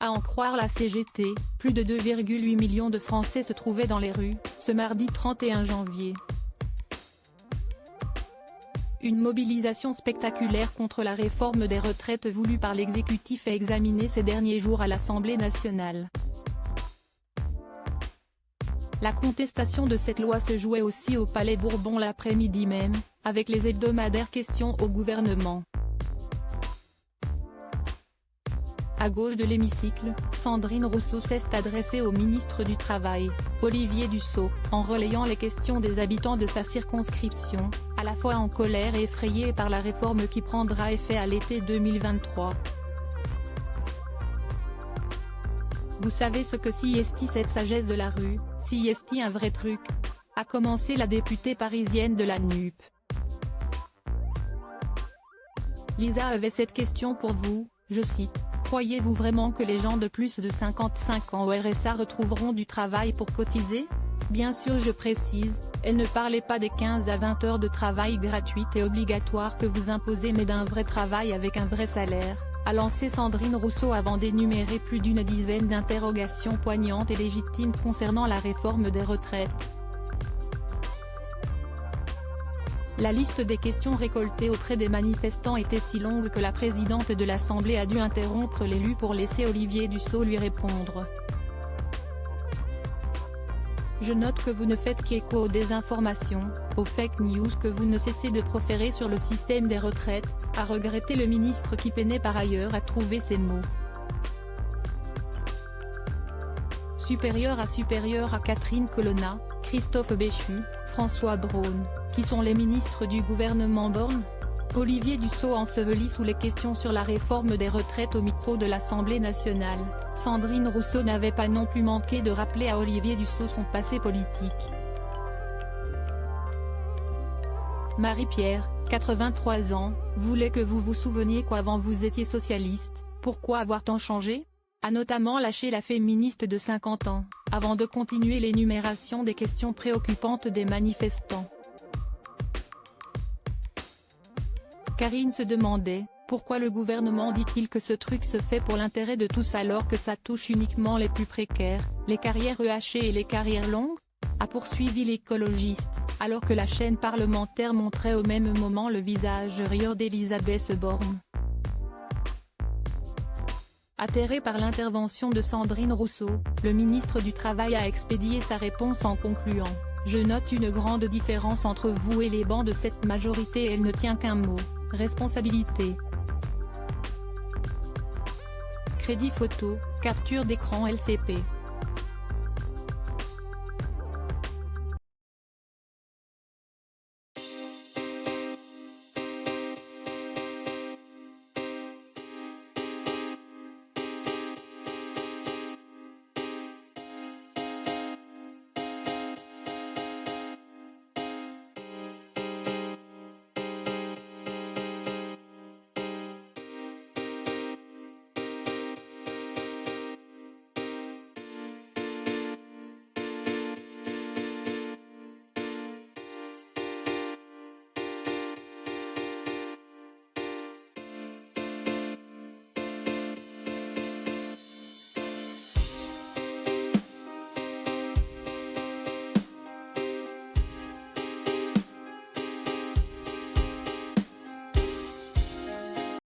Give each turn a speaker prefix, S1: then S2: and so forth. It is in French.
S1: À en croire la CGT, plus de 2,8 millions de Français se trouvaient dans les rues, ce mardi 31 janvier. Une mobilisation spectaculaire contre la réforme des retraites voulue par l'exécutif est examinée ces derniers jours à l'Assemblée nationale. La contestation de cette loi se jouait aussi au Palais Bourbon l'après-midi même, avec les hebdomadaires questions au gouvernement. À gauche de l'hémicycle, Sandrine Rousseau s'est adressée au ministre du Travail, Olivier Dussopt, en relayant les questions des habitants de sa circonscription, à la fois en colère et effrayés par la réforme qui prendra effet à l'été 2023. Vous savez ce que si est cette sagesse de la rue, si est un vrai truc, a commencé la députée parisienne de la NUP. Lisa avait cette question pour vous, je cite. Croyez-vous vraiment que les gens de plus de 55 ans au RSA retrouveront du travail pour cotiser? Bien sûr, je précise, elle ne parlait pas des 15 à 20 heures de travail gratuites et obligatoires que vous imposez mais d'un vrai travail avec un vrai salaire, a lancé Sandrine Rousseau avant d'énumérer plus d'une dizaine d'interrogations poignantes et légitimes concernant la réforme des retraites. La liste des questions récoltées auprès des manifestants était si longue que la présidente de l'Assemblée a dû interrompre l'élu pour laisser Olivier Dussopt lui répondre. Je note que vous ne faites qu'écho aux désinformations, aux fake news que vous ne cessez de proférer sur le système des retraites, a regretté le ministre qui peinait par ailleurs à trouver ses mots. Supérieur à Catherine Colonna, Christophe Béchu, François Braun, qui sont les ministres du gouvernement Borne? Olivier Dussopt enseveli sous les questions sur la réforme des retraites au micro de l'Assemblée nationale, Sandrine Rousseau n'avait pas non plus manqué de rappeler à Olivier Dussopt son passé politique. Marie-Pierre, 83 ans, voulait que vous vous souveniez qu'avant vous étiez socialiste, pourquoi avoir tant changé? A notamment lâché la féministe de 50 ans, avant de continuer l'énumération des questions préoccupantes des manifestants. Karine se demandait, pourquoi le gouvernement dit-il que ce truc se fait pour l'intérêt de tous alors que ça touche uniquement les plus précaires, les carrières EHC et les carrières longues? A poursuivi l'écologiste, alors que la chaîne parlementaire montrait au même moment le visage rieur d'Elisabeth Borne. Atterré par l'intervention de Sandrine Rousseau, le ministre du Travail a expédié sa réponse en concluant « Je note une grande différence entre vous et les bancs de cette majorité et elle ne tient qu'un mot, responsabilité ». Crédit photo, capture d'écran LCP.